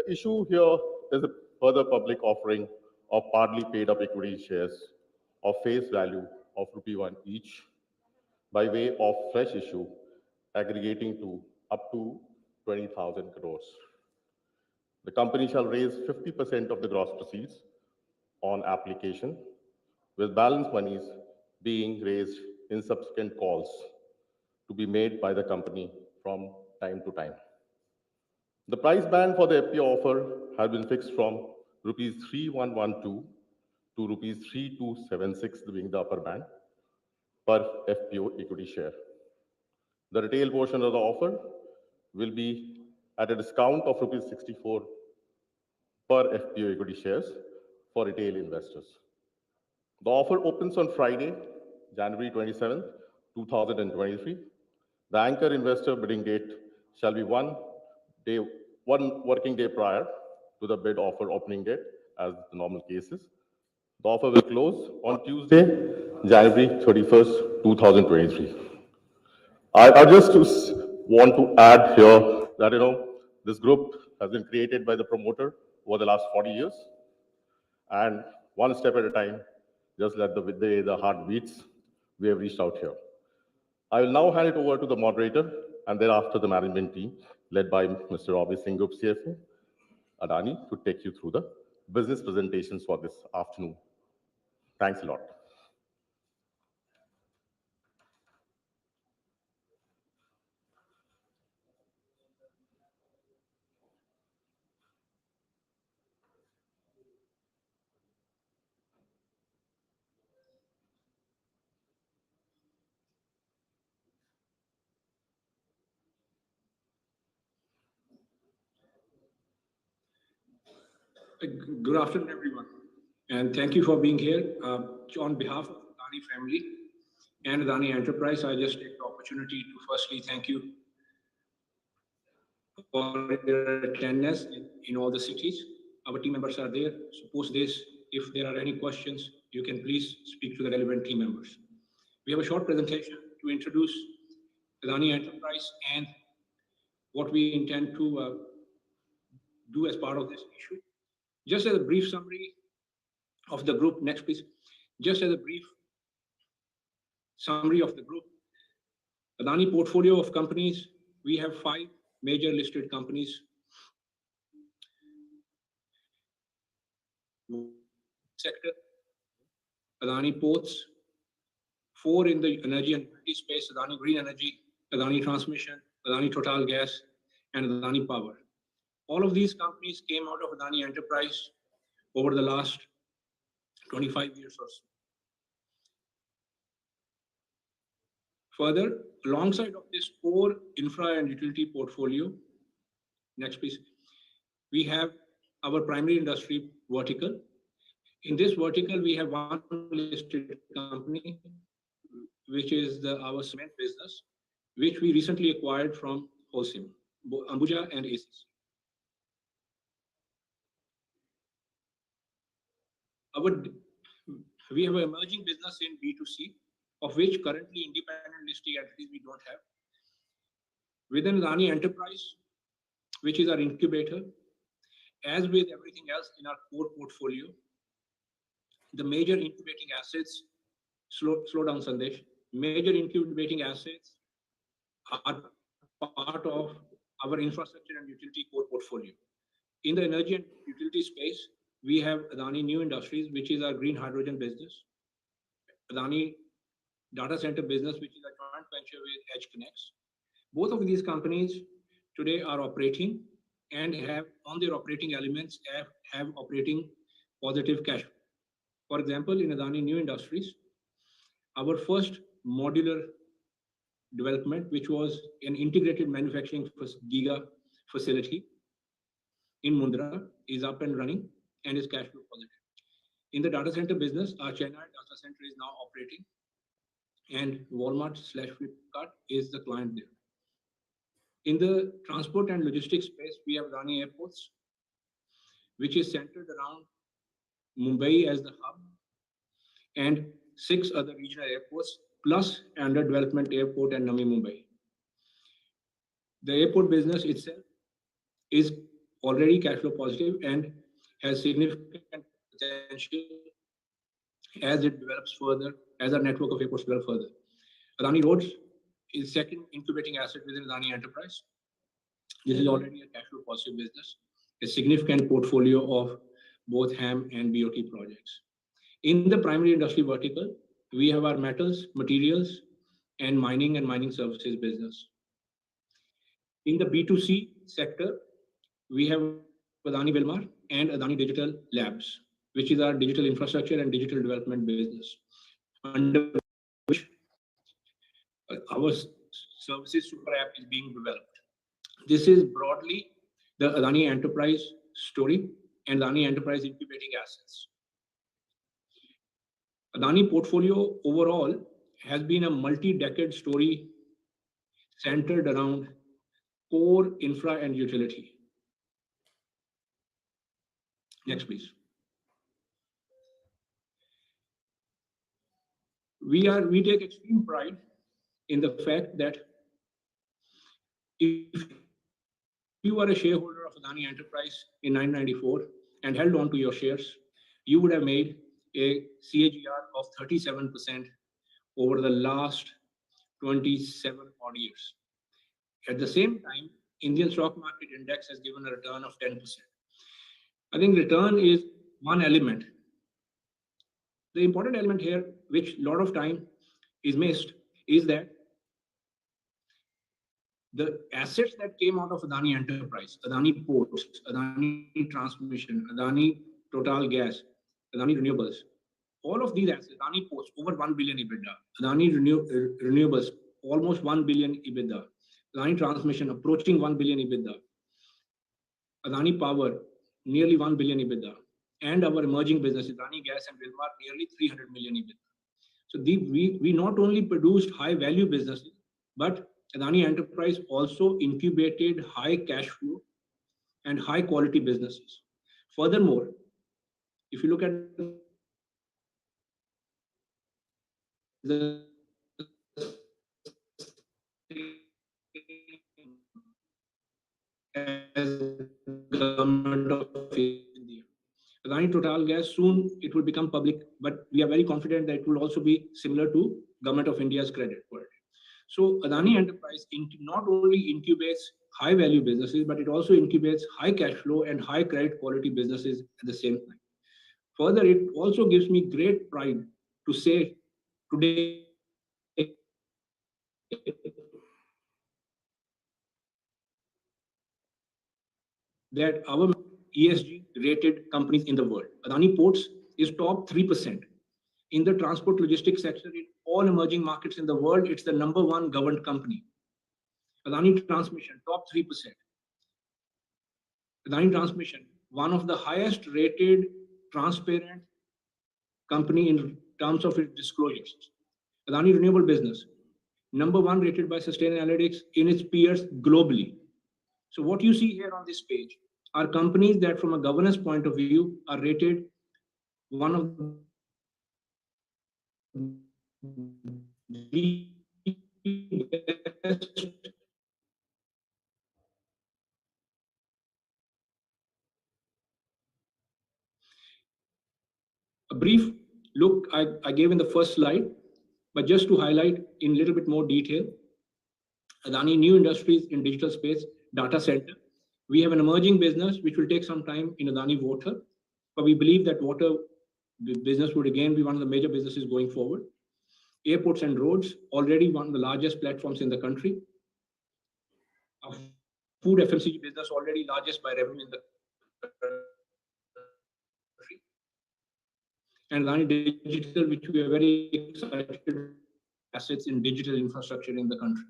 The issue here is a further public offering of partly paid up equity shares of face value of rupee 1 each by way of fresh issue aggregating to up to 20,000 crores. The company shall raise 50% of the gross proceeds on application, with balance monies being raised in subsequent calls to be made by the company from time to time. The price band for the FPO offer has been fixed from rupees 3112 to rupees 3276 being the upper band per FPO equity share. The retail portion of the offer will be at a discount of rupees 64 per FPO equity shares for retail investors. The offer opens on Friday, January 27th, 2023. The anchor investor bidding date shall be day, one working day prior to the bid offer opening date, as the normal cases. The offer will close on Tuesday, January 31st, 2023. I just want to add here that this group has been created by the promoter over the last 40 years, and one step at a time, just let the heart beats, we have reached out here. I will now hand it over to the moderator and thereafter the management team, led by Mr. Robbie Singh, Group CFO, Adani, to take you through the business presentations for this afternoon. Thanks a lot. Good afternoon, everyone, and thank you for being here. On behalf of Adani family and Adani Enterprise, I just take the opportunity to firstly thank you for your attendance in all the cities. Our team members are there. So post this, if there are any questions, you can please speak to the relevant team members. We have a short presentation to introduce Adani Enterprise and what we intend to do as part of this issue. Just as a brief summary of the group, next please. Just as a brief summary of the group, Adani portfolio of companies, we have 5 major listed companies. Sector, Adani Ports, 4 in the energy and utility space, Adani Green Energy, Adani Transmission, Adani Total Gas, and Adani Power. All of these companies came out of Adani Enterprise over the last 25 years or so. Further, alongside of this core infra and utility portfolio, next please, we have our primary industry vertical. In this vertical, we have one listed company, which is our cement business, which we recently acquired from Holcim, Ambuja and ACC. We have an emerging business in B2C, of which currently independent listing entities we don't have. Within Adani Enterprise, which is our incubator, as with everything else in our core portfolio, the major incubating assets, slow down Sandesh, major incubating assets are part of our infrastructure and utility core portfolio. In the energy and utility space, we have Adani New Industries, which is our green hydrogen business, Adani Data Center business, which is a joint venture with EdgeConneX. Both of these companies today are operating and have on their operating elements have operating positive cash flow. For example, in Adani New Industries, our first modular development, which was an integrated manufacturing giga facility in Mundra, is up and running and is cash flow positive. In the data center business, our Chennai data center is now operating, and Walmart/Flipkart is the client there. In the transport and logistics space, we have Adani Airports, which is centered around Mumbai as the hub, and 6 other regional airports, plus under development airport and Navi Mumbai. The airport business itself is already cash flow positive and has significant potential as it develops further, as our network of airports develop further. Adani Roads is second incubating asset within Adani Enterprise. This is already a cash flow positive business, a significant portfolio of both HAM and BOT projects. In the primary industry vertical, we have our metals, materials, and mining services business. In the B2C sector, we have Adani Wilmar and Adani Digital Labs, which is our digital infrastructure and digital development business, under which our services super app is being developed. This is broadly the Adani Enterprise story and Adani Enterprise incubating assets. Adani portfolio overall has been a multi-decade story centered around core infra and utility. Next, please. We take extreme pride in the fact that if you are a shareholder of Adani Enterprise in 1994 and held on to your shares, you would have made a CAGR of 37% over the last 27 odd years. At the same time, Indian stock market index has given a return of 10%. I think return is one element. The important element here, which a lot of time is missed, is that the assets that came out of Adani Enterprise, Adani Ports, Adani Transmission, Adani Total Gas, Adani Renewables, all of these assets, Adani Ports, over 1 billion EBITDA, Adani Renewables, almost 1 billion EBITDA, Adani Transmission, approaching 1 billion EBITDA, Adani Power, nearly 1 billion EBITDA, and our emerging businesses, Adani Gas and Wilmar, nearly 300 million EBITDA. So we not only produced high value businesses, but Adani Enterprise also incubated high cash flow and high quality businesses. Furthermore, if you look at the as government of India, Adani Total Gas, soon it will become public, but we are very confident that it will also be similar to Government of India's credit quality. So Adani Enterprise not only incubates high value businesses, but it also incubates high cash flow and high credit quality businesses at the same time. Further, it also gives me great pride to say today that our ESG rated companies in the world, Adani Ports is top 3%. In the transport logistics sector, in all emerging markets in the world, it's the #1 governed company. Adani Transmission, top 3%. Adani Transmission, one of the highest rated transparent company in terms of its disclosures. Adani Renewable Business, #1 rated by Sustainalytics in its peers globally. So what you see here on this page are companies that from a governance point of view are rated one of the best a brief look I gave in the first slide, but just to highlight in a little bit more detail, Adani New Industries in digital space, data center. We have an emerging business which will take some time in Adani Water, but we believe that water business would again be one of the major businesses going forward. Airports and roads, already one of the largest platforms in the country. Our food FMCG business, already largest by revenue in the country. And Adani Digital, which we are very excited assets in digital infrastructure in the country.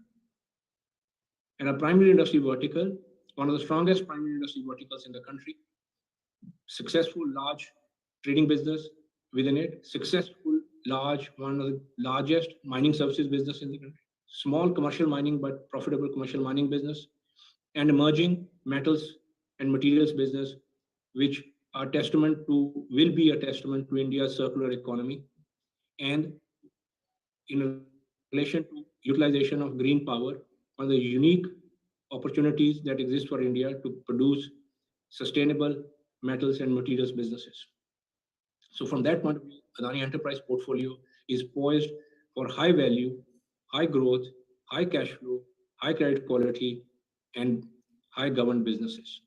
And our primary industry vertical, one of the strongest primary industry verticals in the country, successful large trading business within it, successful large, one of the largest mining services business in the country, small commercial mining, but profitable commercial mining business, and emerging metals and materials business, which are will be a testament to India's circular economy. And in relation to utilization of green power, one of the unique opportunities that exist for India to produce sustainable metals and materials businesses. So from that point of view, Adani Enterprise portfolio is poised for high value, high growth, high cash flow, high credit quality, and high governed businesses.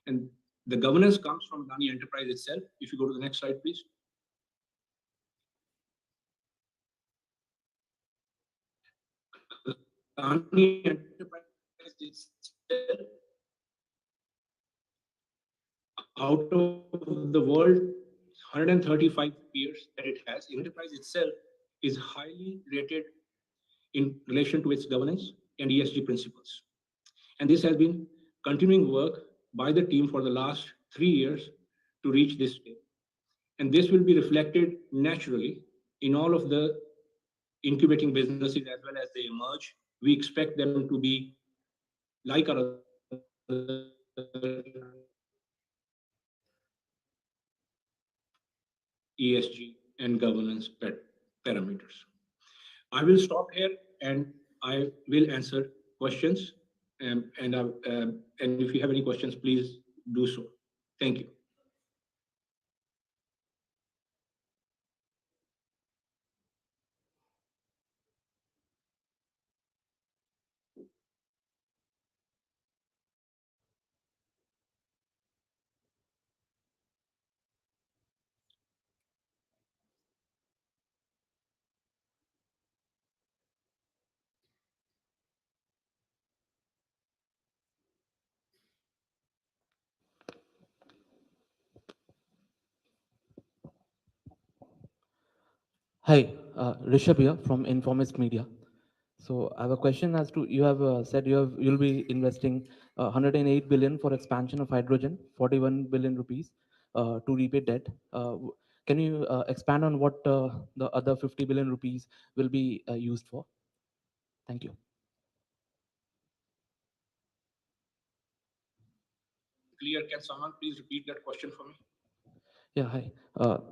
And the governance comes from Adani Enterprise itself. If you go to the next slide, please. Adani Enterprise itself, out of the world 135 peers that it has, Enterprise itself is highly rated in relation to its governance and ESG principles. And this has been continuing work by the team for the last 3 years to reach this stage. And this will be reflected naturally in all of the incubating businesses as well as they emerge. We expect them to be like our other ESG and governance parameters. I will stop here and I will answer questions. And if you have any questions, please do so. Thank you. Hi, Rishabh here from Informist Media. So I have a question as to you have said you'll be investing 108 billion for expansion of hydrogen, 41 billion rupees to repay debt. Can you expand on what the other 50 billion rupees will be used for? Thank you. Clear. Can someone please repeat that question for me? Yeah, hi.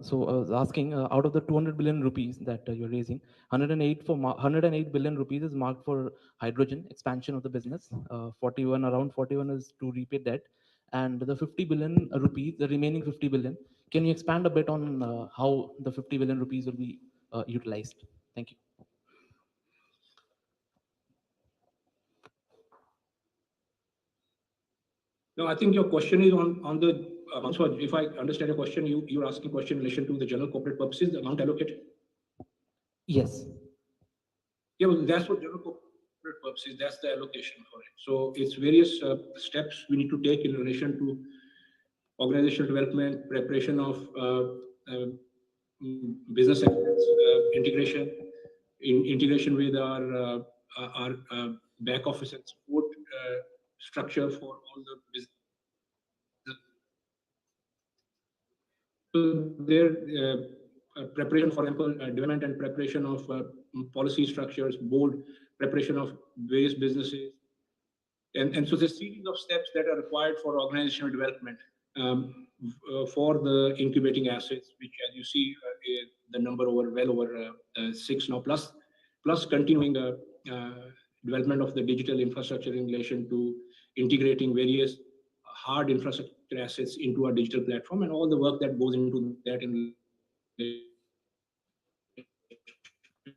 So I was asking, out of the 200 billion rupees that you're raising, 108 billion rupees is marked for hydrogen expansion of the business. 41 around 41 is to repay debt, and the 50 billion rupees, the remaining 50 billion. Can you expand a bit on how the 50 billion rupees will be utilized? Thank you. No, I think your question is on the amount. So if I understand your question, you're asking a question in relation to the general corporate purposes, the amount allocated. Yes. Yeah, well, that's what general corporate purposes. That's the allocation for it. So it's various steps we need to take in relation to organizational development, preparation of business excellence, integration with our back office and support structure for all the business. So their preparation, for example, development and preparation of policy structures, board preparation of various businesses. And so there's a series of steps that are required for organizational development for the incubating assets, which, as you see, the number well over 6 now, plus continuing development of the digital infrastructure in relation to integrating various hard infrastructure assets into our digital platform and all the work that goes into that in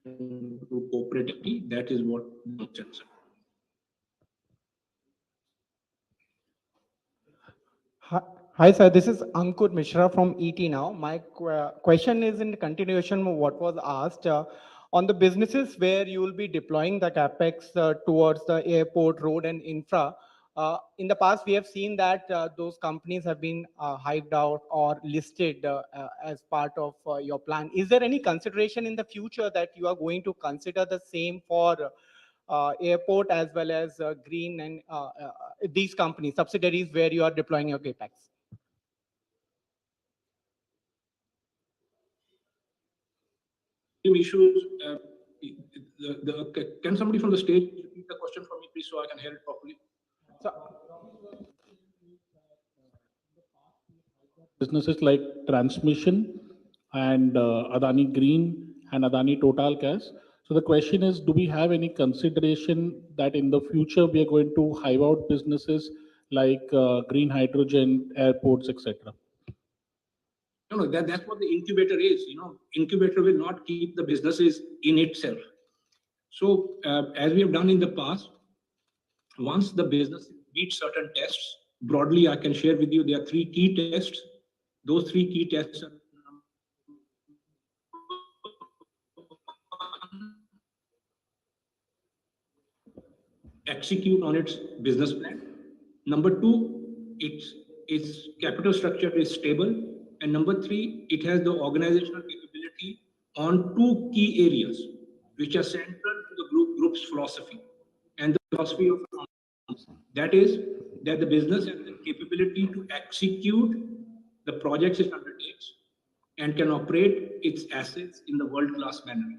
to corporate. That is what concerns. Hi, sir. This is Anupam Misra from ET Now. My question is in continuation of what was asked on the businesses where you will be deploying the capex towards the airport, road, and infra. In the past, we have seen that those companies have been hyped out or listed as part of your plan. Is there any consideration in the future that you are going to consider the same for airport as well as green and these companies, subsidiaries where you are deploying your capex? Issues. Can somebody from the stage repeat the question for me, please, so I can hear it properly? Businesses like transmission and Adani Green and Adani Total Gas. So the question is, do we have any consideration that in the future we are going to hive out businesses like green hydrogen, airports, etc. No, that's what the incubator is. Incubator will not keep the businesses in itself. So as we have done in the past, once the business meets certain tests, broadly, I can share with you there are three key tests. Those three key tests are execute on its business plan. Number two, its capital structure is stable. And number three, it has the organizational capability on two key areas, which are central to the group's philosophy and the philosophy of that is that the business has the capability to execute the projects it undertakes and can operate its assets in the world-class manner.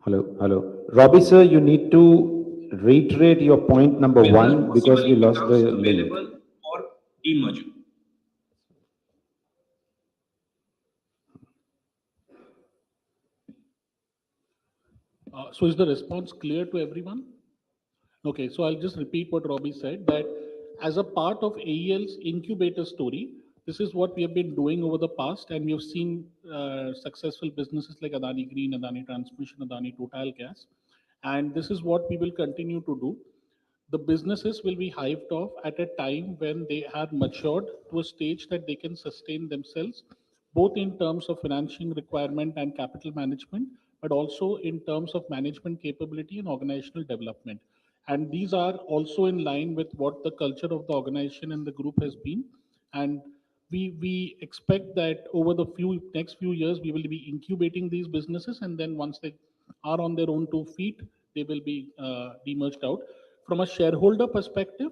Hello. Robbie, sir, you need to reiterate your point number Whether one because we possibly lost the becomes link. available or demerger. So is the response clear to everyone? Okay, so I'll just repeat what Robbie said, that as a part of AEL's incubator story, this is what we have been doing over the past, and we have seen successful businesses like Adani Green, Adani Transmission, Adani Total Gas, and this is what we will continue to do. The businesses will be hived off at a time when they are matured to a stage that they can sustain themselves, both in terms of financing requirement and capital management, but also in terms of management capability and organizational development. And these are also in line with what the culture of the organization and the group has been. And we expect that over the next few years, we will be incubating these businesses, and then once they are on their own 2 feet, they will be demerged out. From a shareholder perspective,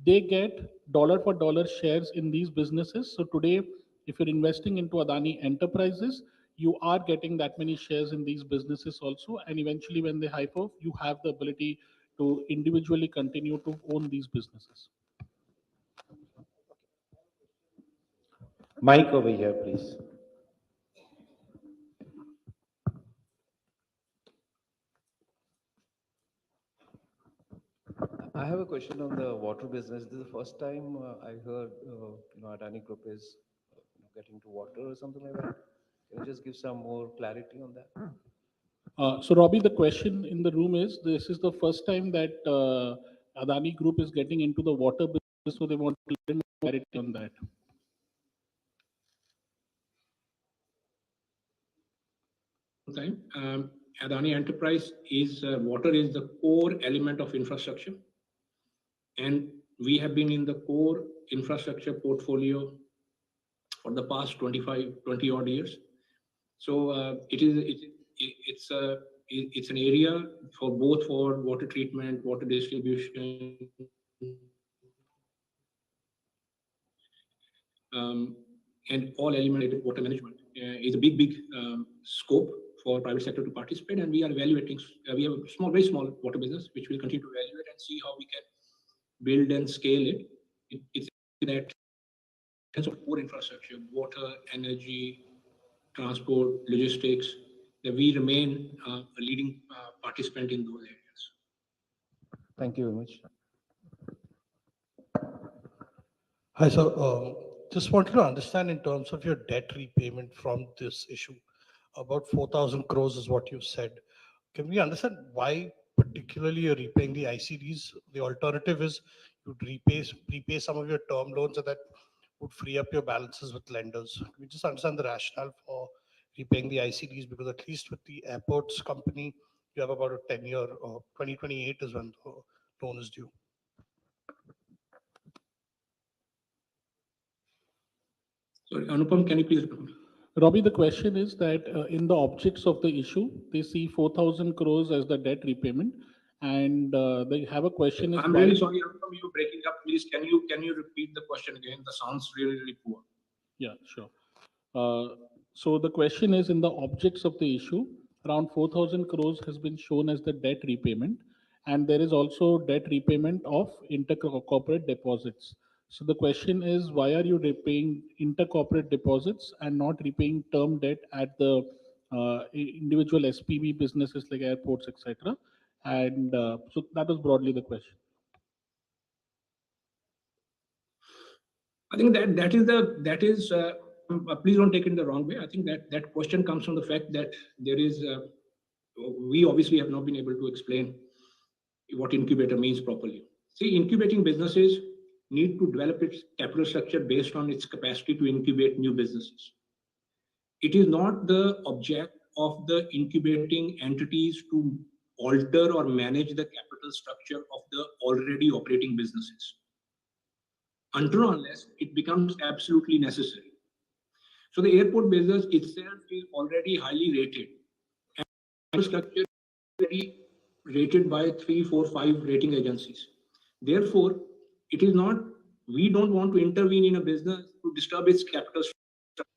they get dollar for dollar shares in these businesses. So today, if you're investing into Adani Enterprises, you are getting that many shares in these businesses also. And eventually, when they hyper, you have the ability to individually continue to own these businesses. Mike over here, please. I have a question on the water business. This is the first time I heard, Adani Group is getting to water or something like that. Can you just give some more clarity on that? So Robbie, the question in the room is, this is the first time that Adani Group is getting into the water business, so they want a little more clarity on that. Time. Adani Enterprise is water is the core element of infrastructure, and we have been in the core infrastructure portfolio for the past 20 odd years. So it's an area for both for water treatment, water distribution, and all elements of water management. Is a big scope for private sector to participate, and we are evaluating. We have a very small water business, which we'll continue to evaluate and see how we can build and scale it. It's that terms of core infrastructure, water, energy, transport, logistics, that we remain a leading participant in those areas. Thank you very much. Hi, sir. Just wanted to understand in terms of your debt repayment from this issue, about 4,000 crores is what you said. Can we understand why particularly you're repaying the ICDs? The alternative is you'd prepay some of your term loans and that would free up your balances with lenders. Can we just understand the rationale for repaying the ICDs? Because at least with the airports company, you have about a 10-year, or 2028 is when the loan is due. Sorry, Anupam, can you please repeat? Robbie, the question is that in the objects of the issue, they see 4,000 crores as the debt repayment, and they have a question. I'm really sorry, Anupam, you're breaking up. Please, can you repeat the question again? The sound's really poor. Yeah, sure. So the question is, in the objects of the issue, around 4,000 crores has been shown as the debt repayment, and there is also debt repayment of intercorporate deposits. So the question is, why are you repaying intercorporate deposits and not repaying term debt at the individual SPV businesses like airports, etc.? And so that was broadly the question. I think that is please don't take it the wrong way. I think that question comes from the fact that there is we obviously have not been able to explain what incubator means properly. See, incubating businesses need to develop its capital structure based on its capacity to incubate new businesses. It is not the object of the incubating entities to alter or manage the capital structure of the already operating businesses, until or unless it becomes absolutely necessary. So the airport business itself is already highly rated, and structure is already rated by 3, 4, 5 rating agencies. Therefore, it is not, we don't want to intervene in a business to disturb its capital structure.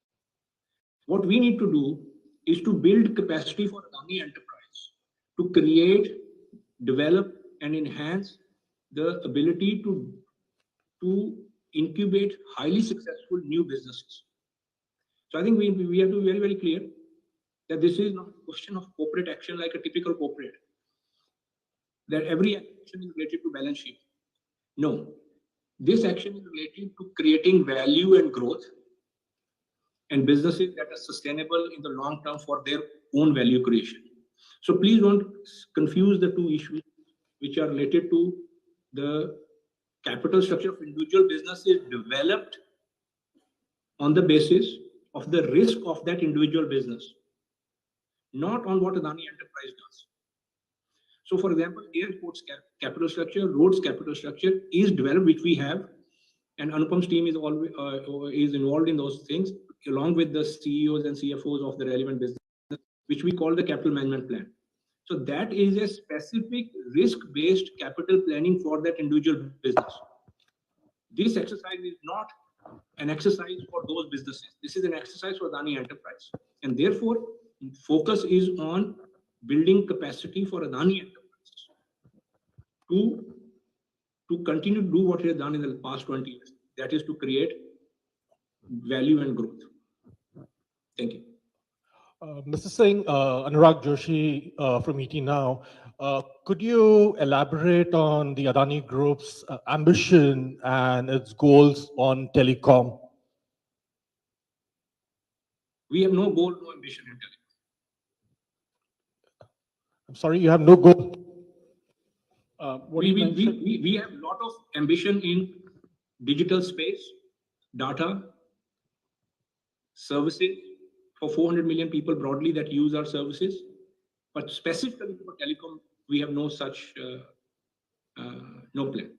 What we need to do is to build capacity for Adani enterprise to create, develop, and enhance the ability to incubate highly successful new businesses. So I think we have to be very, very clear that this is not a question of corporate action like a typical corporate, that every action is related to balance sheet. No, this action is related to creating value and growth and businesses that are sustainable in the long term for their own value creation. So please don't confuse the two issues which are related to the capital structure of individual businesses developed on the basis of the risk of that individual business, not on what Adani enterprise does. So for example, airports capital structure, roads capital structure is developed, which we have, and Anupam's team is always is involved in those things, along with the CEOs and CFOs of the relevant business, which we call the capital management plan. So that is a specific risk-based capital planning for that individual business. This exercise is not an exercise for those businesses. This is an exercise for Adani enterprise. And therefore, focus is on building capacity for Adani enterprise to continue to do what it has done in the past 20 years. That is to create value and growth. Thank you. Mr. Singh, Anurag Joshi from ET Now. Could you elaborate on the Adani Group's ambition and its goals on telecom? We have no goal, no ambition in telecom. I'm sorry, you have no goal? We have a lot of ambition in digital space, data, services for 400 million people broadly that use our services. But specifically for telecom, we have no such no plan.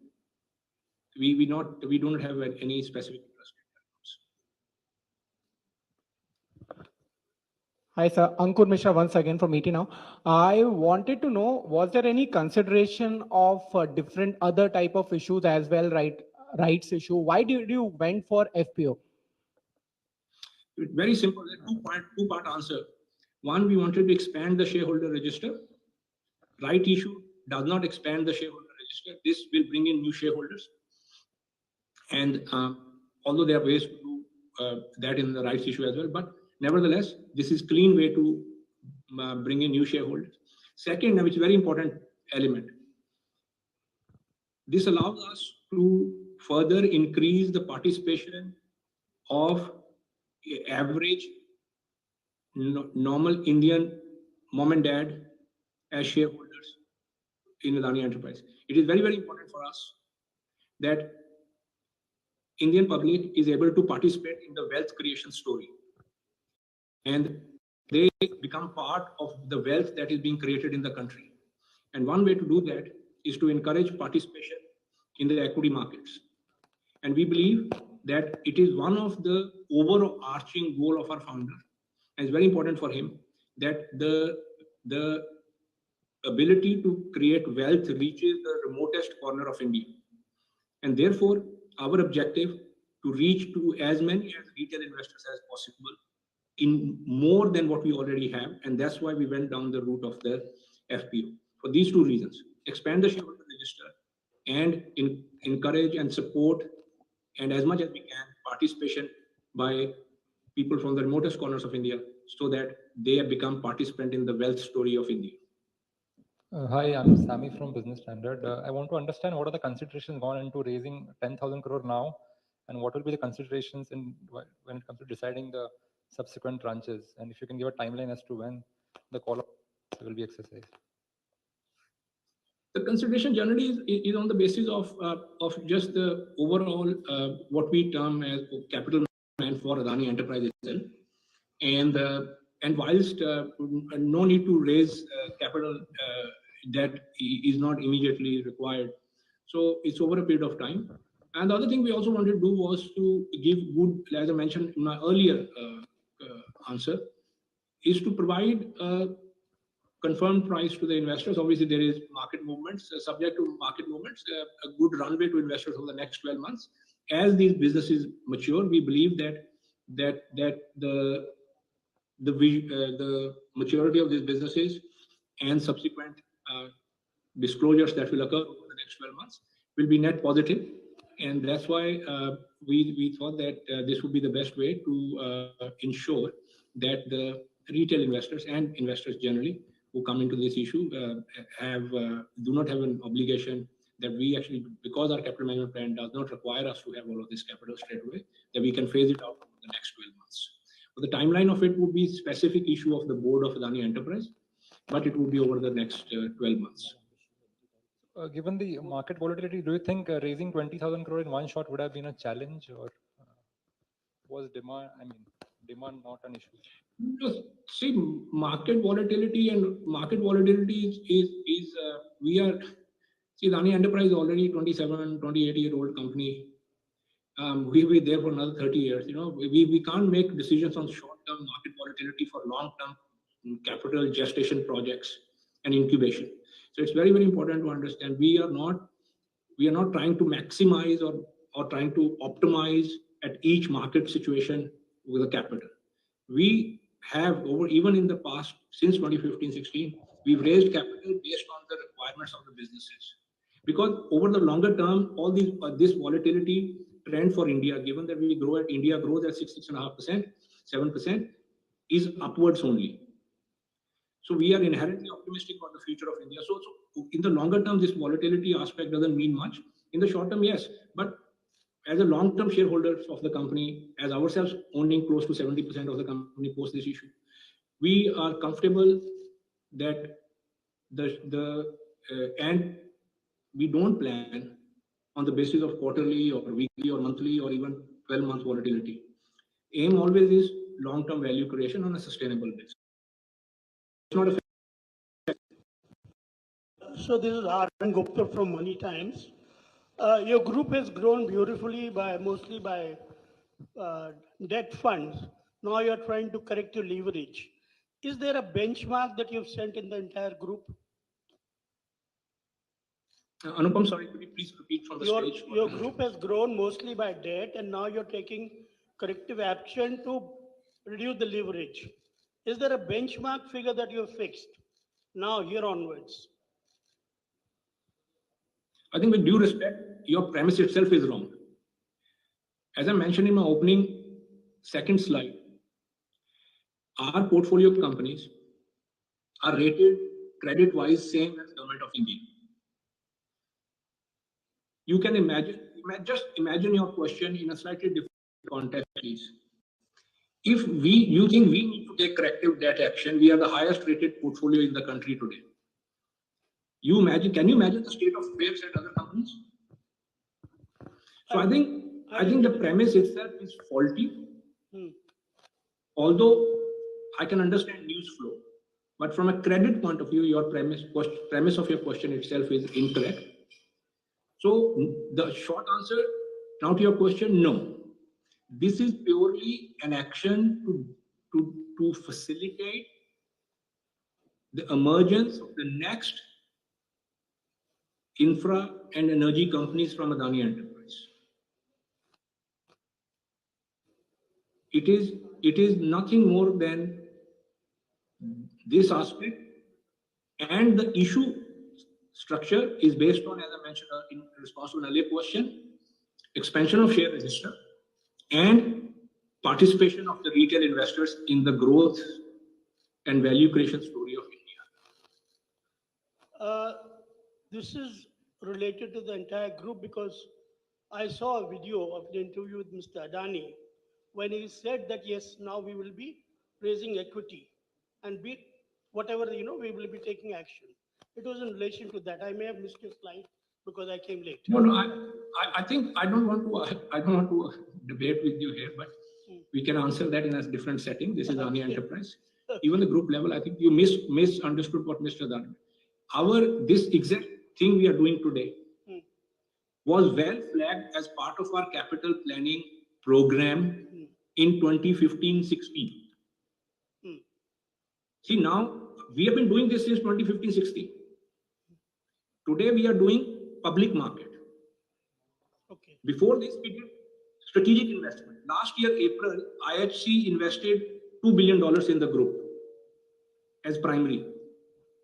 We don't have any specific interest in telecoms. Hi, sir. Ankur Misra once again from ET Now. I wanted to know, was there any consideration of different other type of issues as well, rights issue? Why did you went for FPO? It's very simple. Two-part answer. One, we wanted to expand the shareholder register. Right issue does not expand the shareholder register. This will bring in new shareholders. And although there are ways to do that in the rights issue as well, but nevertheless, this is clean way to bring in new shareholders. Second, which is a very important element, this allows us to further increase the participation of average normal Indian mom and dad as shareholders in Adani enterprise. It is very, very important for us that Indian public is able to participate in the wealth creation story. And they become part of the wealth that is being created in the country. And one way to do that is to encourage participation in the equity markets. And we believe that it is one of the overarching goal of our founder. And it's very important for him that the ability to create wealth reaches the remotest corner of India. And therefore, our objective to reach to as many as retail investors as possible in more than what we already have. And that's why we went down the route of the FPO. For these two reasons, expand the shareholder register and encourage and support, and as much as we can, participation by people from the remotest corners of India so that they have become participant in the wealth story of India. Hi, I'm Sami from Business Standard. I want to understand what are the considerations gone into raising 10,000 crore now, And what will be the considerations when it comes to deciding the subsequent tranches? And if you can give a timeline as to when the call will be exercised. The consideration generally is on the basis of just the overall what we term as capital plan for Adani Enterprise itself, and whilst no need to raise capital debt is not immediately required, so it's over a period of time. And the other thing we also wanted to do was to give good, as I mentioned in my earlier answer, is to provide confirmed price to the investors. Obviously, there is market movements, subject to market movements, a good runway to investors over the next 12 months. As these businesses mature, we believe that the maturity of these businesses and subsequent disclosures that will occur over the next 12 months will be net positive. And that's why we thought that this would be the best way to ensure that the retail investors and investors generally who come into this issue do not have an obligation that we actually, because our capital management plan does not require us to have all of this capital straight away, that we can phase it out over the next 12 months. But the timeline of it would be specific issue of the board of Adani Enterprise, but it would be over the next 12 months. Given the market volatility, do you think raising 20,000 crore in one shot would have been a challenge, or was demand not an issue? See, market volatility is we are, see, Adani Enterprise is already 27, 28-year-old company. We'll be there for another 30 years. We can't make decisions on short-term market volatility for long-term capital gestation projects and incubation. So it's very, very important to understand we are not trying to maximize or trying to optimize at each market situation with a capital. We have even in the past, since 2015-16, we've raised capital based on the requirements of the businesses. Because over the longer term, all this volatility trend for India, given that India grows at 6.5%, 7%, is upwards only. So we are inherently optimistic about the future of India. So in the longer term, this volatility aspect doesn't mean much. In the short term, yes. But as a long-term shareholders of the company, as ourselves owning close to 70% of the company post this issue, we are comfortable that and we don't plan on the basis of quarterly or weekly or monthly or even 12 months volatility. Aim always is long-term value creation on a sustainable basis. It's not a So this is Arvind Gupta from Money Times. Your group has grown beautifully mostly by debt funds. Now you're trying to correct your leverage. Is there a benchmark that you've set in the entire group? Anupam, sorry, could you please repeat from the stage? Your group has grown mostly by debt, and now you're taking corrective action to reduce the leverage. Is there a benchmark figure that you've fixed now here onwards? I think with due respect, your premise itself is wrong. As I mentioned in my opening second slide, our portfolio companies are rated credit-wise same as Government of India. You can just imagine your question in a slightly different context, please. If you think we need to take corrective debt action, we are the highest rated portfolio in the country today. Can you imagine the state of affairs at other companies? So I think the premise itself is faulty. Although I can understand news flow, but from a credit point of view, your premise of your question itself is incorrect. So the short answer now to your question, no. This is purely an action to facilitate the emergence of the next infra and energy companies from Adani Enterprise. It is nothing more than this aspect, and the issue structure is based on, as I mentioned in response to an earlier question, expansion of share register and participation of the retail investors in the growth and value creation story of India. This is related to the entire group because I saw a video of an interview with Mr. Adani when he said that yes, now we will be raising equity and be whatever we will be taking action. It was in relation to that. I may have missed your slide because I came late. No, no, I think I don't want to I don't want to debate with you here, but we can answer that in a different setting. This is Adani Enterprise. Even the group level, I think you misunderstood what Mr. Adani. This exact thing we are doing today was well flagged as part of our capital planning program in 2015-16. See, now we have been doing this since 2015-16. Today we are doing public market. Okay. Before this, we did strategic investment. Last year, April, IHC invested $2 billion in the group as primary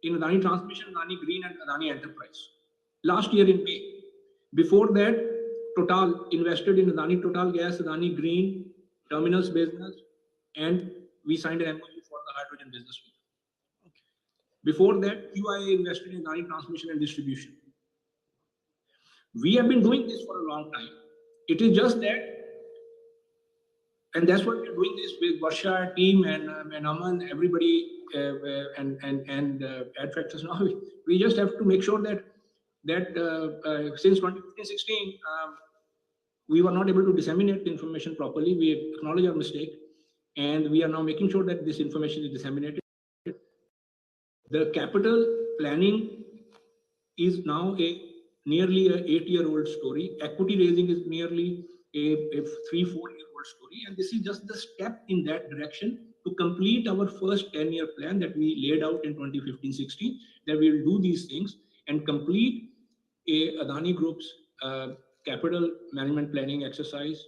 in Adani Transmission, Adani Green, and Adani Enterprise. Last year in May. Before that, Total invested in Adani Total Gas, Adani Green, terminals business, and we signed an MOU for the hydrogen business. Okay. Before that, QIA invested in Adani Transmission and Distribution. We have been doing this for a long time. It is just that, and that's what we're doing this with Varsha team and Aman, everybody, and ad factors now. We just have to make sure that since 2015-16, we were not able to disseminate the information properly. We acknowledge our mistake, and we are now making sure that this information is disseminated. The capital planning is now nearly an 8-year-old story. Equity raising is nearly a 3-4-year-old story. And this is just the step in that direction to complete our first 10-year plan that we laid out in 2015-16, that we will do these things and complete a Adani Group's capital management planning exercise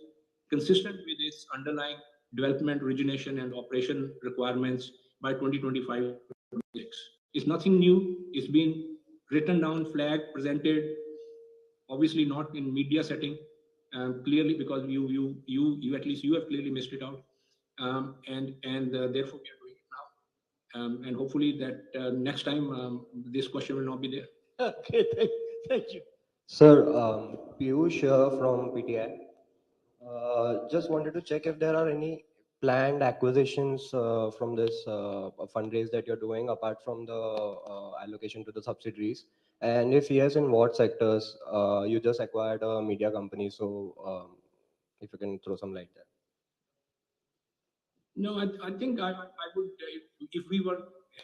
consistent with its underlying development, origination, and operation requirements by 2025. It's nothing new. It's been written down, flagged, presented, obviously not in media setting, clearly because you at least you have clearly missed it out, and therefore we are doing it now, and hopefully that next time this question will not be there. Okay, thank you. Sir, Piyush from PTI. Just wanted to check if there are any planned acquisitions from this fundraise that you're doing apart from the allocation to the subsidiaries. And if yes, in what sectors? You just acquired a media company, so if you can throw some light there. No, I think I would,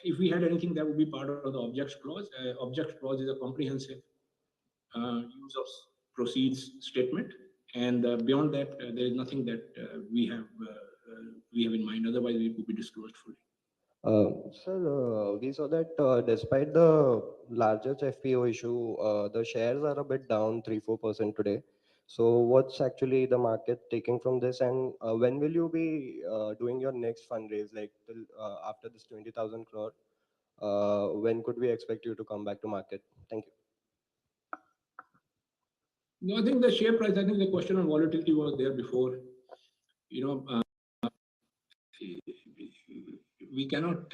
if we had anything that would be part of the objects clause. Objects clause is a comprehensive use of proceeds statement, and beyond that, there is nothing that we have in mind. Otherwise, it would be disclosed fully. Sir, we saw that despite the largest FPO issue, the shares are a bit down 3-4% today. So what's actually the market taking from this, and when will you be doing your next fundraise, like after this 20,000 crore? When could we expect you to come back to market? Thank you. No, I think the share price, I think the question on volatility was there before. We cannot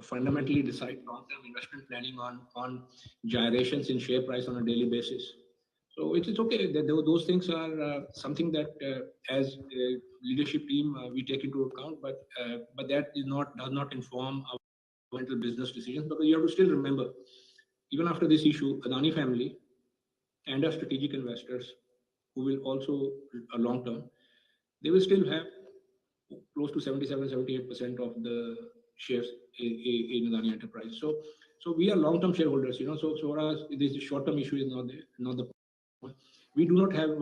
fundamentally decide long-term investment planning on gyrations in share price on a daily basis. So it is okay that those things are something that as a leadership team we take into account, but that does not inform our fundamental business decisions, because you have to still remember, even after this issue, Adani family and our strategic investors who will also long-term, they will still have close to 77-78% of the shares in Adani Enterprise. So we are long-term shareholders, So for us, this short-term issue is not the point. We do not have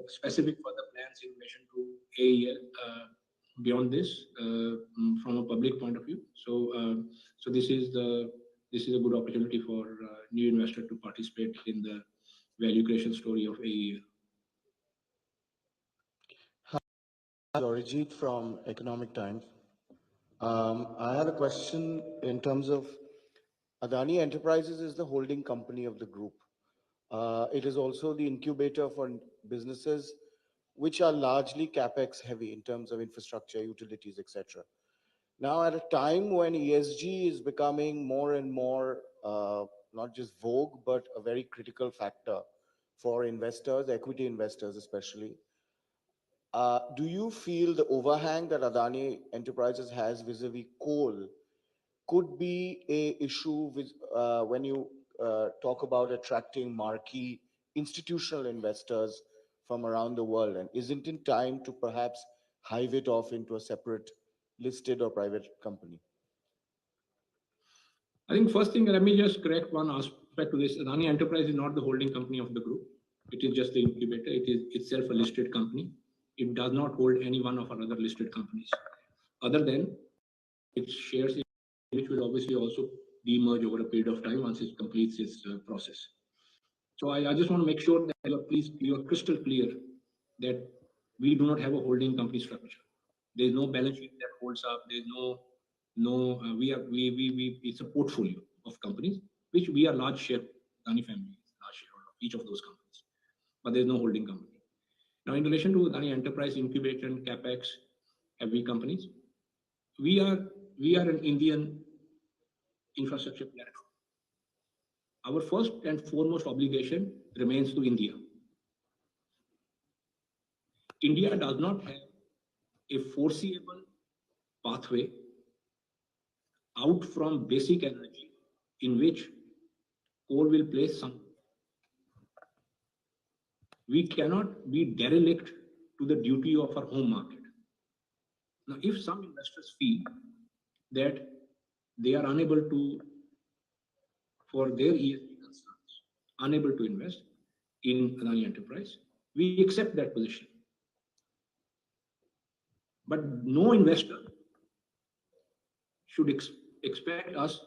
specific further plans in relation to AEL beyond this from a public point of view. So this is a good opportunity for new investor to participate in the value creation story of AEL. Arijit from Economic Times. I had a question in terms of Adani Enterprises is the holding company of the group. It is also the incubator for businesses which are largely capex heavy in terms of infrastructure, utilities, etc. Now, at a time when ESG is becoming more and more not just vogue, but a very critical factor for investors, equity investors especially. Do you feel the overhang that Adani Enterprises has vis-a-vis coal could be a issue with when you talk about attracting marquee institutional investors from around the world? And isn't it time to perhaps hive it off into a separate listed or private company? I think first thing, let me just correct one aspect to this. Adani Enterprise is not the holding company of the group. It is just the incubator. It is itself a listed company. It does not hold any one of our other listed companies, other than its shares, which will obviously also demerge over a period of time once it completes its process. So I just want to make sure that you're crystal clear that we do not have a holding company structure. There's no balance sheet that holds up. There's it's a portfolio of companies, which we are large share, Adani family is large shareholder of each of those companies, but there's no holding company. Now, in relation to Adani Enterprise Incubator and CapEx heavy companies, we are an Indian infrastructure platform. Our first and foremost obligation remains to India. India does not have a foreseeable pathway out from basic energy in which coal will play some. We cannot be derelict to the duty of our home market. Now, if some investors feel that they are unable to, for their ESG concerns, unable to invest in Adani Enterprise, we accept that position. But no investor should expect us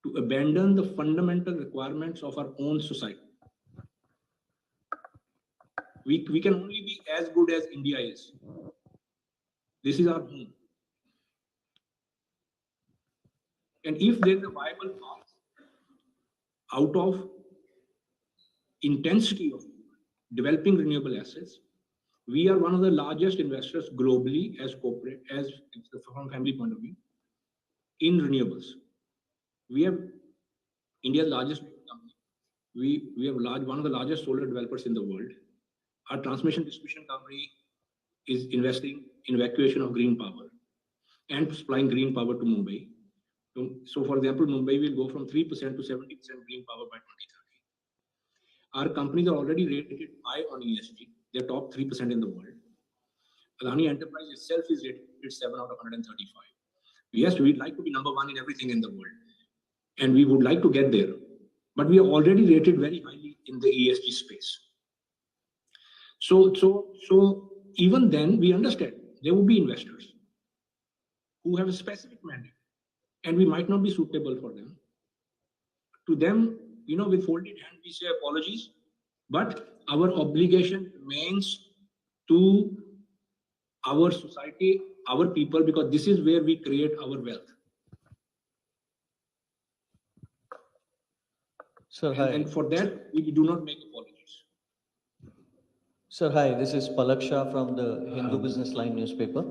to abandon the fundamental requirements of our own society. We can only be as good as India is. This is our home. And if there's a viable path out of intensity of developing renewable assets, we are one of the largest investors globally as corporate, as from family point of view, in renewables. We have India's largest company. We have one of the largest solar developers in the world. Our transmission distribution company is investing in evacuation of green power and supplying green power to Mumbai. So, for example, Mumbai will go from 3% to 70% green power by 2030. Our companies are already rated high on ESG. They're top 3% in the world. Adani Enterprise itself is rated 7 out of 135. Yes, we'd like to be number one in everything in the world, and we would like to get there. But we are already rated very highly in the ESG space. So even then, we understand there will be investors who have a specific mandate, and we might not be suitable for them. To them, with folded hand, we say apologies, but our obligation remains to our society, our people, because this is where we create our wealth. Sir, hi. And for that, we do not make apologies. Sir, hi. This is Palak Shah from the Hindu Business Line newspaper.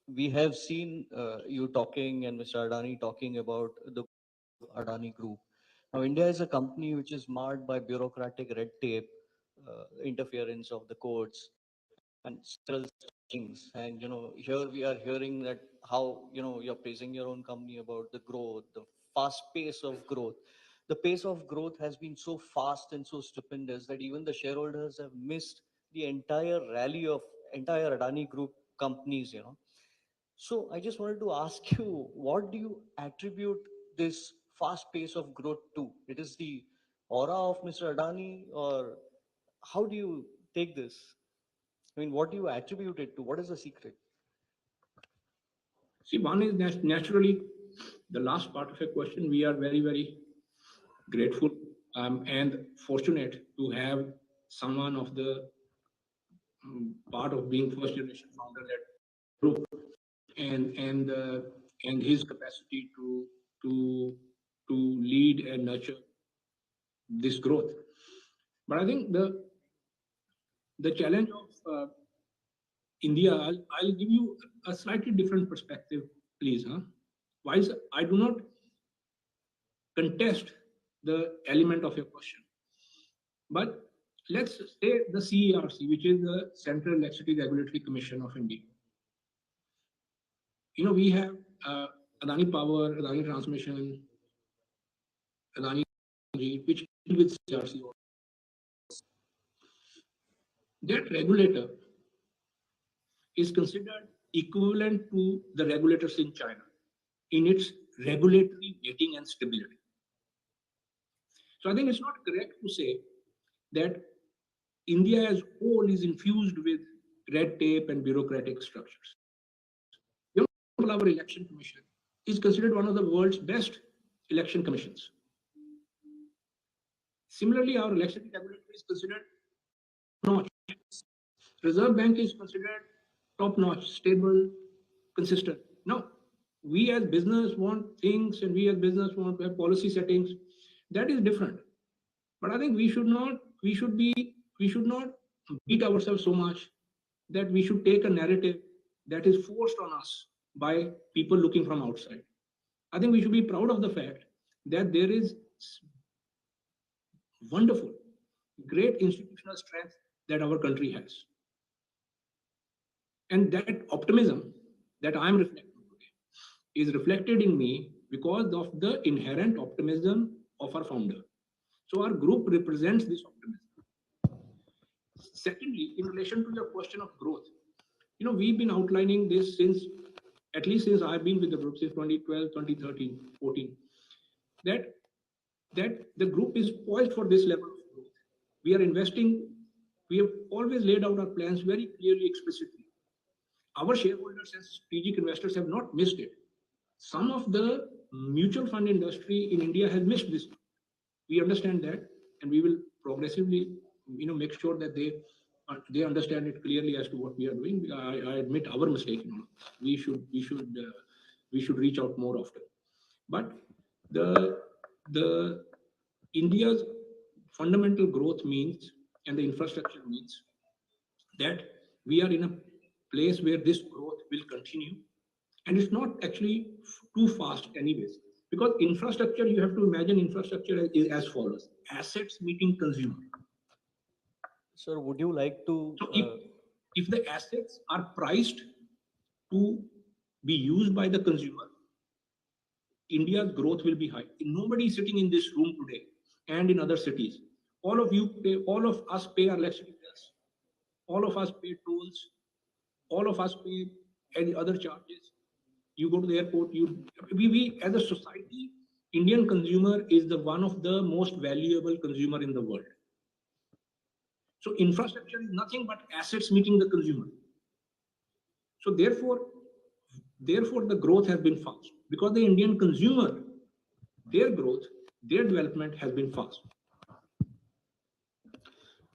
We have seen you talking and Mr. Adani talking about the Adani Group. Now, India is a company which is marred by bureaucratic red tape, interference of the courts, and several things. And here we are hearing that how you're praising your own company about the growth, the fast pace of growth. The pace of growth has been so fast and so stupendous that even the shareholders have missed the entire rally of entire Adani Group companies. So I just wanted to ask you, what do you attribute this fast pace of growth to? It is the aura of Mr. Adani, or how do you take this? I mean, what do you attribute it to? What is the secret? See, one is naturally the last part of your question. We are very, very grateful and fortunate to have someone of the part of being first generation founder that group and his capacity to lead and nurture this growth. But I think the challenge of India, I'll give you a slightly different perspective, please. Whilst I do not contest the element of your question. But let's say the CERC, which is the Central Electricity Regulatory Commission of India. We have Adani Power, Adani Transmission, Adani Energy, which deal with CERC. That regulator is considered equivalent to the regulators in China in its regulatory weighting and stability. So I think it's not correct to say that India as a whole is infused with red tape and bureaucratic structures. Our election commission is considered one of the world's best election commissions. Similarly, our election regulator is considered top-notch. Reserve Bank is considered top-notch, stable, consistent. No, we as business want things, and we as business want to have policy settings. That is different. But I think we should not beat ourselves so much that we should take a narrative that is forced on us by people looking from outside. I think we should be proud of the fact that there is wonderful, great institutional strength that our country has. And that optimism that I'm reflecting today is reflected in me because of the inherent optimism of our founder. So our group represents this optimism. Secondly, in relation to your question of growth, we've been outlining this at least since I've been with the group, since 2012, 2013, 14, that the group is poised for this level of growth. We are investing. We have always laid out our plans very clearly, explicitly. Our shareholders and strategic investors have not missed it. Some of the mutual fund industry in India has missed this. We understand that, and we will progressively, make sure that they understand it clearly as to what we are doing. I admit our mistake. We should reach out more often. But the India's fundamental growth means, and the infrastructure means, that we are in a place where this growth will continue, and it's not actually too fast anyways. Because infrastructure, you have to imagine infrastructure is as follows: assets meeting consumer. Sir, would you like to? So if the assets are priced to be used by the consumer, India's growth will be high. Nobody is sitting in this room today and in other cities. All of us pay our electricity bills. All of us pay tolls. All of us pay any other charges. You go to the airport, we as a society, Indian consumer is one of the most valuable consumer in the world. So infrastructure is nothing but assets meeting the consumer. So therefore the growth has been fast, because the Indian consumer, their growth, their development has been fast.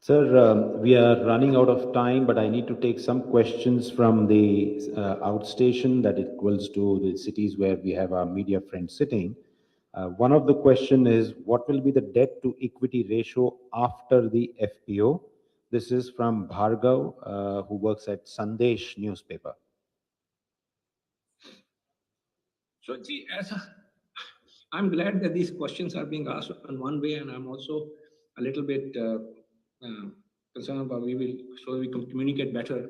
Sir, we are running out of time, but I need to take some questions from the outstation that equals to the cities where we have our media friends sitting. One of the question is, what will be the debt to equity ratio after the FPO? This is from Bhargav, who works at Sandesh newspaper. So see, I'm glad that these questions are being asked in one way, and I'm also a little bit concerned about so we can communicate better.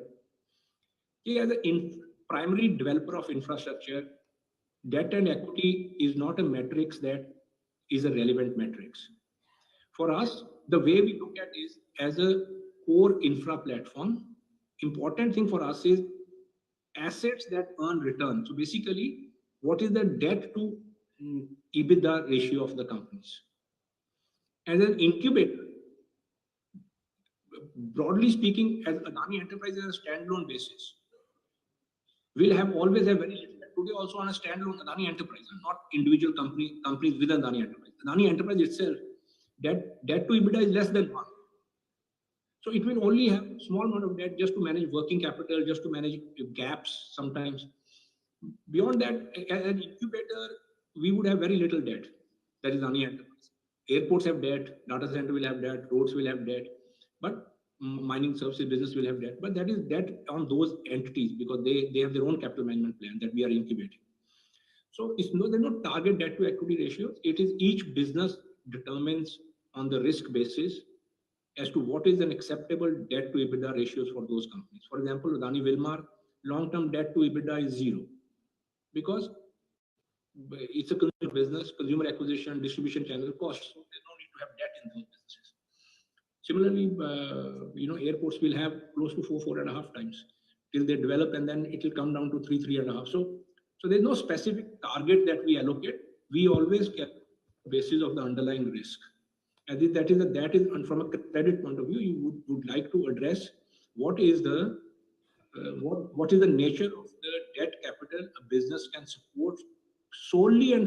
See, as a primary developer of infrastructure, debt and equity is not a matrix that is a relevant matrix. For us, the way we look at is as a core infra platform, important thing for us is assets that earn return. So basically, what is the debt to EBITDA ratio of the companies? As an incubator, broadly speaking, as Adani Enterprises on a standalone basis, we'll always have very little. Today also on a standalone Adani Enterprise, not individual companies with Adani Enterprise. Adani Enterprise itself, debt to EBITDA is less than 1. So it will only have a small amount of debt just to manage working capital, just to manage gaps sometimes. Beyond that, as an incubator, we would have very little debt. That is Adani Enterprise. Airports have debt, data center will have debt, roads will have debt, but mining services business will have debt. But that is debt on those entities because they have their own capital management plan that we are incubating. So there's no target debt to equity ratio. It is each business determines on the risk basis as to what is an acceptable debt to EBITDA ratios for those companies. For example, Adani Wilmar, long-term debt to EBITDA is 0 because it's a consumer business, consumer acquisition, distribution channel costs. So there's no need to have debt in those businesses. Similarly, airports will have close to 4.5 times till they develop, and then it will come down to 3.5. So there's no specific target that we allocate. We always kept basis of the underlying risk. And that is, and from a credit point of view, you would like to address what is the nature of the debt capital a business can support solely on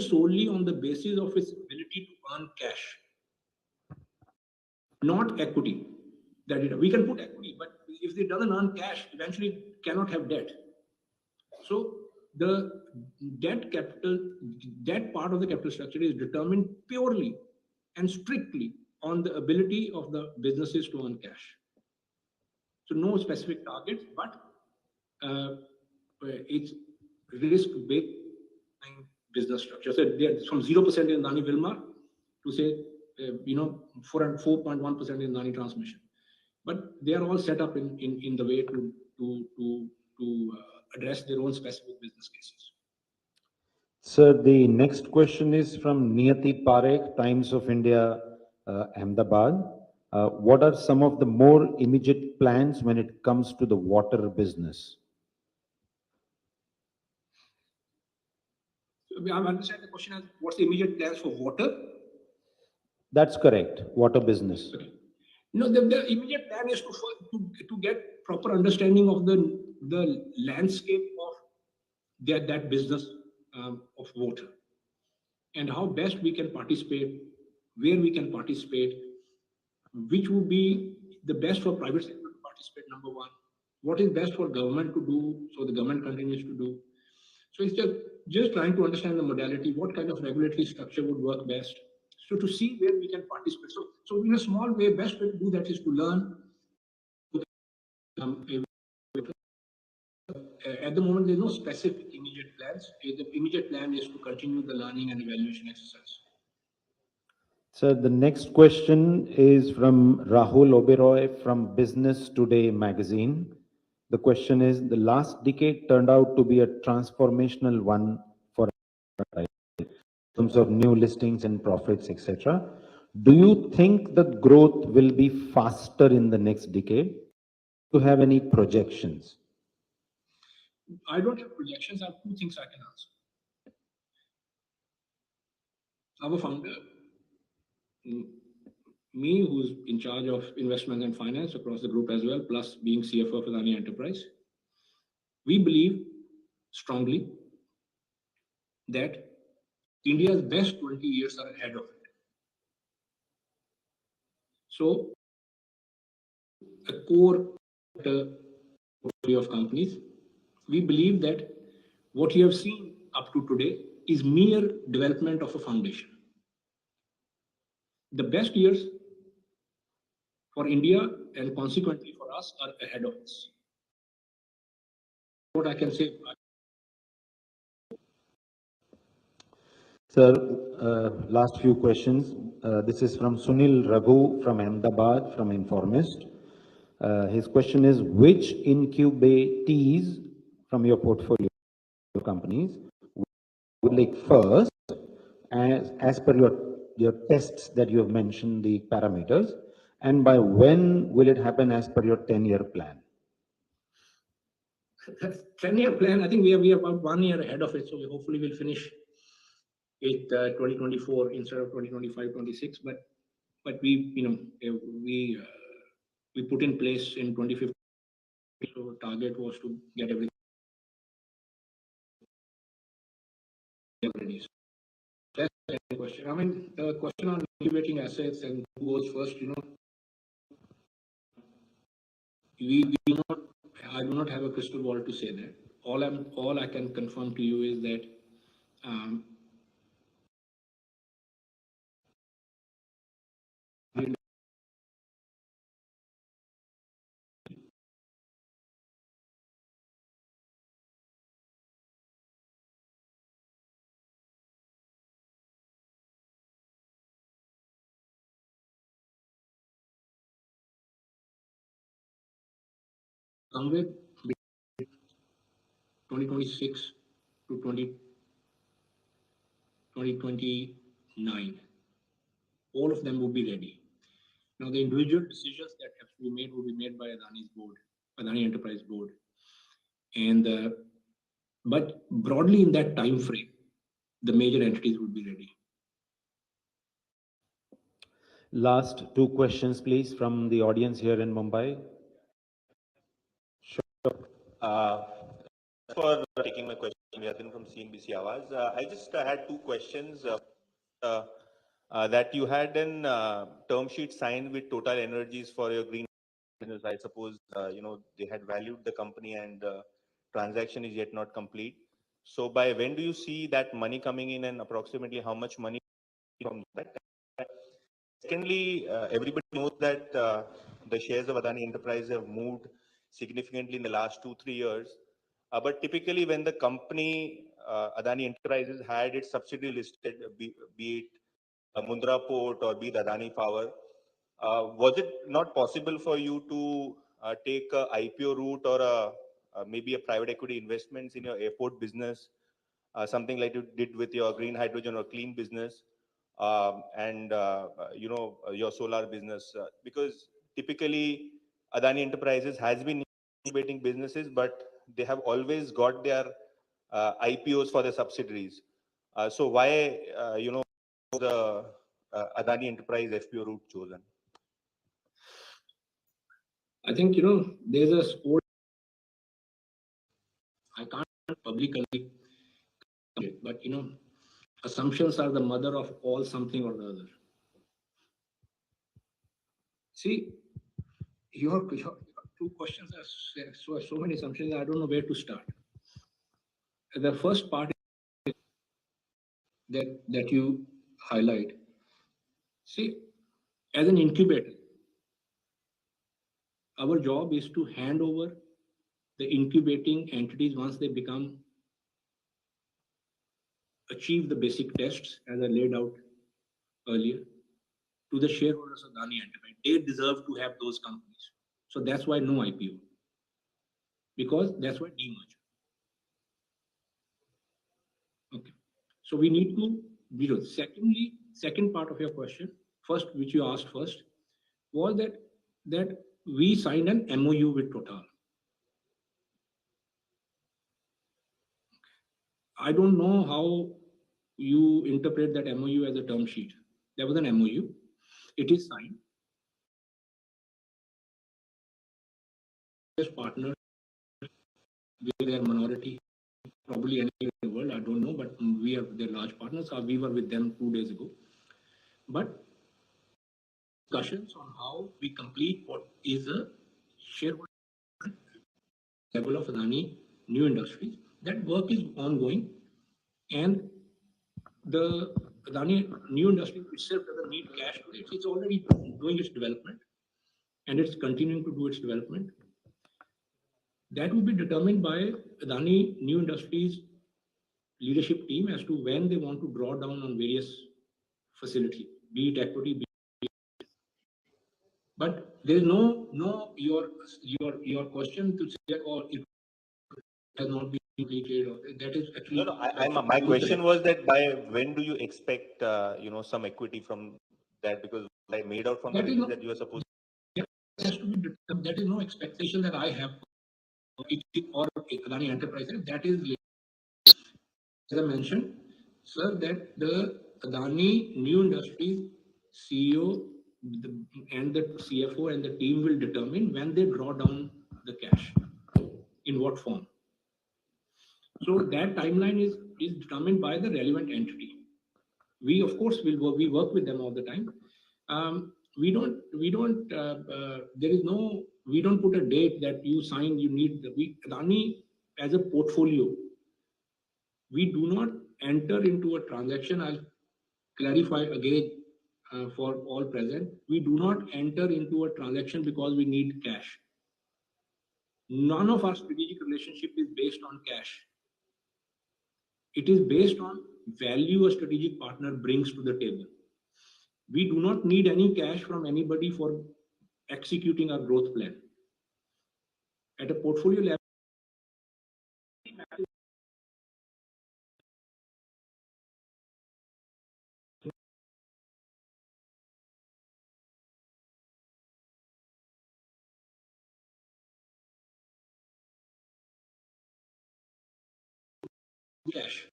the basis of its ability to earn cash, not equity. We can put equity, but if it doesn't earn cash, eventually it cannot have debt. So the debt part of the capital structure is determined purely and strictly on the ability of the businesses to earn cash. So no specific targets, but it's risk-based business structure. So from 0% in Adani Wilmar to say 4.1% in Adani Transmission, but they are all set up in the way to address their own specific business cases. Sir, the next question is from Niyati Parekh, Times of India, Ahmedabad. What are some of the more immediate plans when it comes to the water business? I understand the question as what's the immediate plans for water? That's correct, water business. Okay. No, the immediate plan is to get proper understanding of the landscape of that business of water, and how best we can participate, where we can participate, which would be the best for private sector to participate, number one. What is best for government to do, so the government continues to do. So it's just trying to understand the modality, what kind of regulatory structure would work best. So to see where we can participate. So in a small way, best way to do that is to learn. At the moment, there's no specific immediate plans. The immediate plan is to continue the learning and evaluation exercise. Sir, the next question is from Rahul Oberoi from Business Today magazine. The question is, the last decade turned out to be a transformational one for in terms of new listings and profits, etc. Do you think the growth will be faster in the next decade? Do you have any projections? I don't have projections. I have two things I can answer. Our founder, me, who's in charge of investment and finance across the group as well, plus being CFO of Adani Enterprise, we believe strongly that India's best 20 years are ahead of it. So, a core portfolio of companies, we believe that what you have seen up to today is mere development of a foundation. The best years for India and consequently for us are ahead of us. What I can say. Sir, last few questions. This is from Sunil Raghu from Ahmedabad, from Informist. His question is, which incubatees from your portfolio companies would like first, as per your tests that you have mentioned, the parameters, and by when will it happen as per your 10-year plan? 10-year plan, I think we are about 1 year ahead of it, so hopefully we'll finish it 2024 instead of 2025-26. But we put in place in 2015. So target was to get everything ready. That's the question. I mean, the question on incubating assets and who goes first, I do not have a crystal ball to say that. All I can confirm to you is that somewhere between 2026 to 2029. All of them will be ready. Now, the individual decisions that have to be made will be made by Adani's board, Adani Enterprise Board. And but broadly in that time frame, the major entities would be ready. Last two questions, please, from the audience here in Mumbai. Uh, for taking my question, Yatin from CNBC Awaz. I just had two questions. That you had an term sheet signed with Total Energies for your green business. I suppose they had valued the company and transaction is yet not complete. So by when do you see that money coming in, and approximately how much money from that? Secondly, everybody knows that the shares of Adani Enterprise have moved significantly in the last 2-3 years. But typically, when the company Adani Enterprises had its subsidiary listed, be it Mundra Port or be it Adani Power, was it not possible for you to take a IPO route or maybe a private equity investments in your airport business, something like you did with your green hydrogen or clean business? And your solar business, because typically Adani Enterprises has been incubating businesses, but they have always got their IPOs for the subsidiaries. So why the Adani Enterprise FPO route chosen? I think there's a sport. I can't publicly, but assumptions are the mother of all something or the other. See, your two questions are so many assumptions. I don't know where to start. The first part that you highlight. See, as an incubator, our job is to hand over the incubating entities once they achieve the basic tests as I laid out earlier, to the shareholders of Adani Enterprise. They deserve to have those companies. So that's why no IPO. Because that's why demerger. Okay. So we need to be. Secondly, second part of your question, first, which you asked first, was that we signed an MOU with Total. I don't know how you interpret that MOU as a term sheet. There was an MOU. It is signed. Partner with their minority, probably anywhere in the world, I don't know, but we are their large partners. We were with them 2 days ago. But discussions on how we complete what is a shareholder level of Adani New Industries. That work is ongoing, and the Adani New Industry itself doesn't need cash today. It's already doing its development, and it's continuing to do its development. That will be determined by Adani New Industries leadership team as to when they want to draw down on various facilities, be it equity, be it. But there is no your question to say, or it has not been completed, or that is actually My question was that by when do you expect some equity from that? Because I made out from the release that you are supposed to. Has to be determined. That is no expectation that I have or Adani Enterprises. That is, as I mentioned, sir, that the Adani New Industries CEO and the CFO and the team will determine when they draw down the cash, in what form. So that timeline is determined by the relevant entity. We, of course, we work with them all the time. We don't put a date that you sign, you need Adani as a portfolio. We do not enter into a transaction. I'll clarify again for all present. We do not enter into a transaction because we need cash. None of our strategic relationship is based on cash. It is based on value a strategic partner brings to the table. We do not need any cash from anybody for executing our growth plan. at a portfolio level. Cash.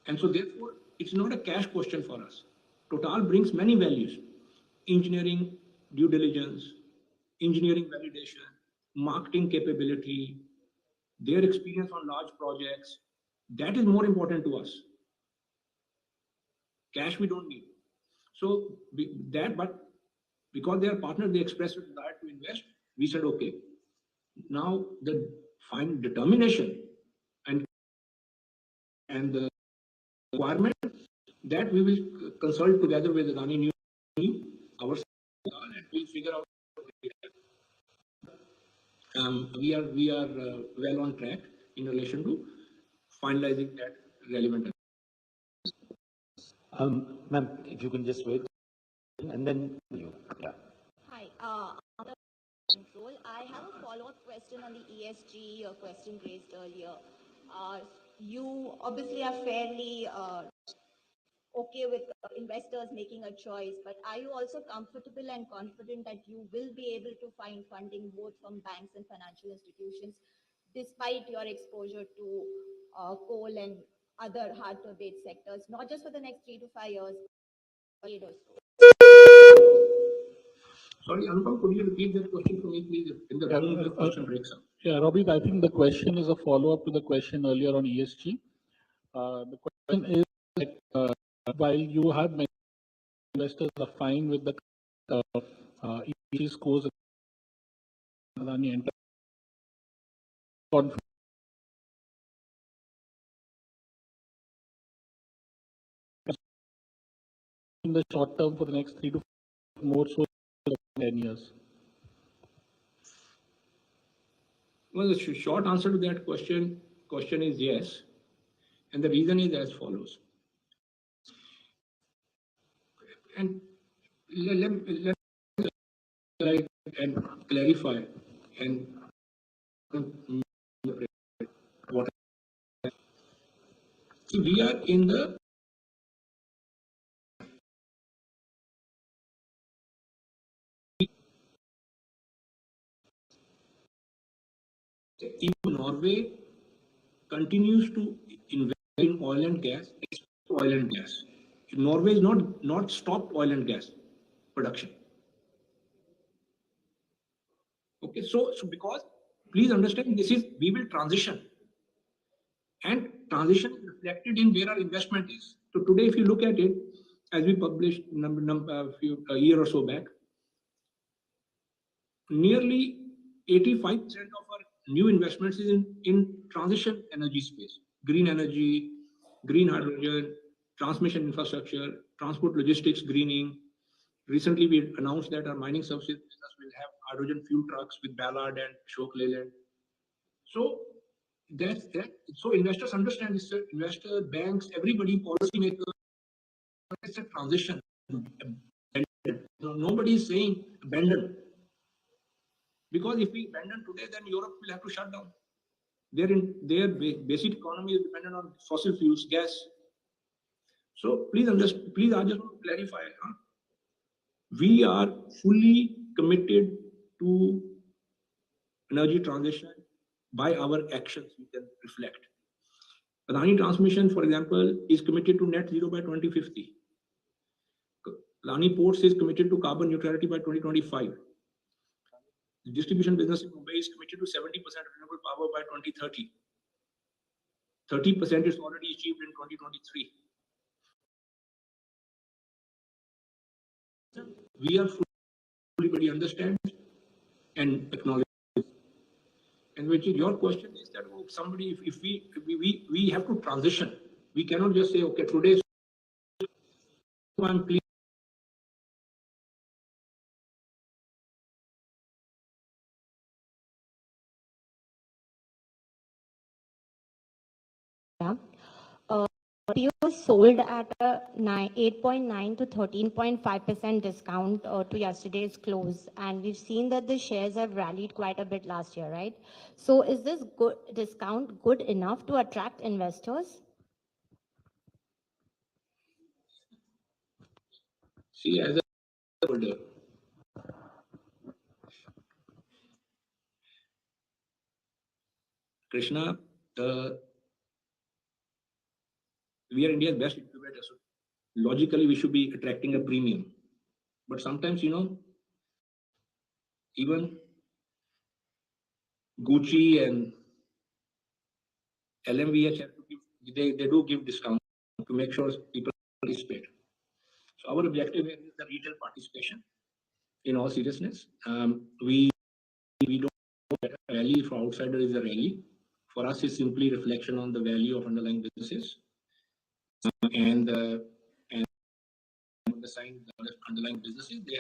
And so therefore, it's not a cash question for us. Total brings many values: engineering, due diligence, engineering validation, marketing capability, their experience on large projects. That is more important to us. Cash we don't need. So but because they are partners, they express a desire to invest. We said, okay, now the fine determination and the requirement that we will consult together with Adani New, our and we'll figure out. We are well on track in relation to finalizing that relevant. Ma'am, if you can just wait, and then you, yeah. Hi, control. I have a follow-up question on the ESG question raised earlier. You obviously are fairly okay with investors making a choice, but are you also comfortable and confident that you will be able to find funding both from banks and financial institutions, despite your exposure to coal and other hard-to-abate sectors, not just for the next 3 to 5 years, but or so? Sorry, Anupam, could you repeat that question for me, please? In the question breaks up. Yeah, Robbie, I think the question is a follow-up to the question earlier on ESG. The question is that while you have mentioned investors are fine with the ESG scores, Adani Enterprise in the short term for the next 3 to 4 more so 10 years. Well, the short answer to that question is yes, and the reason is as follows. And let me and clarify and what we are in the even Norway continues to invest in oil and gas, oil and gas. Norway is not stopped oil and gas production. Okay, so because please understand, we will transition, and transition is reflected in where our investment is. So today, if you look at it, as we published a year or so back, nearly 85% of our new investments is in transition energy space: green energy, green hydrogen, transmission infrastructure, transport logistics, greening. Recently, we announced that our mining services business will have hydrogen fuel trucks with Ballard and Ashok Leyland. So that's that. So investors understand this. Investors, banks, everybody, policymakers. It's a transition. Nobody is saying abandon. Because if we abandon today, then Europe will have to shut down. Their basic economy is dependent on fossil fuels, gas. So please understand. Please, I just want to clarify. We are fully committed to energy transition. By our actions, we can reflect. Adani Transmission, for example, is committed to net zero by 2050. Adani Ports is committed to carbon neutrality by 2025. The distribution business in Mumbai is committed to 70% renewable power by 2030. 30% is already achieved in 2023. We are everybody understands and acknowledges. And which is your question is that somebody, if we have to transition, we cannot just say, okay, today I'm clean. Yeah. FPO sold at a 8.9 to 13.5% discount to yesterday's close, and we've seen that the shares have rallied quite a bit last year, right? So is this good discount good enough to attract investors? See, as a holder, Krishna, we are India's best incubator. So logically, we should be attracting a premium. But sometimes, even Gucci and LMVH have to give, they do give discount to make sure people participate. So our objective here is the retail participation. In all seriousness, we don't get a rally for outsider is a rally. For us, it's simply reflection on the value of underlying businesses and the underlying businesses. They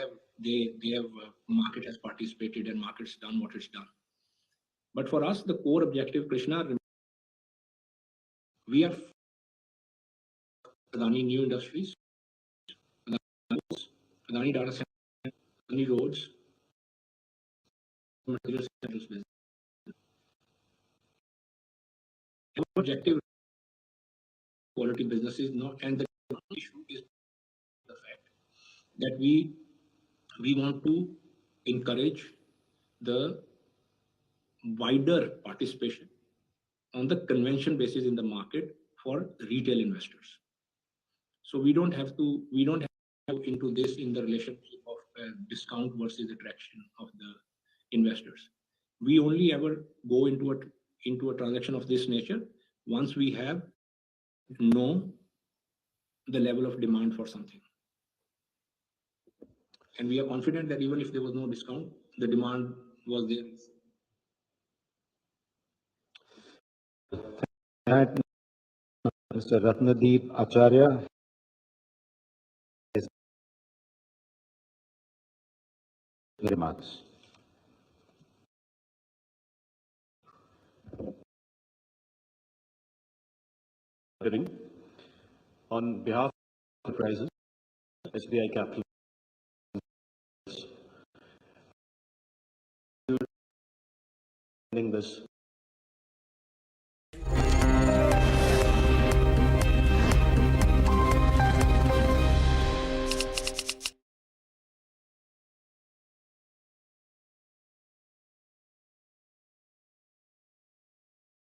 have market has participated and market's done what it's done. But for us, the core objective, Krishna, we are Adani New Industries, Adani Data Center, Adani Roads, material centers business. Our objective quality businesses, not, and the issue is the fact that we want to encourage the wider participation on the convention basis in the market for retail investors. So we don't have into this in the relationship of discount versus attraction of the investors. We only ever go into a transaction of this nature once we have know the level of demand for something. And we are confident that even if there was no discount, the demand was there. Mr. Ratnadeep Acharya. Remarks. On behalf of the enterprises, SBI Capital, this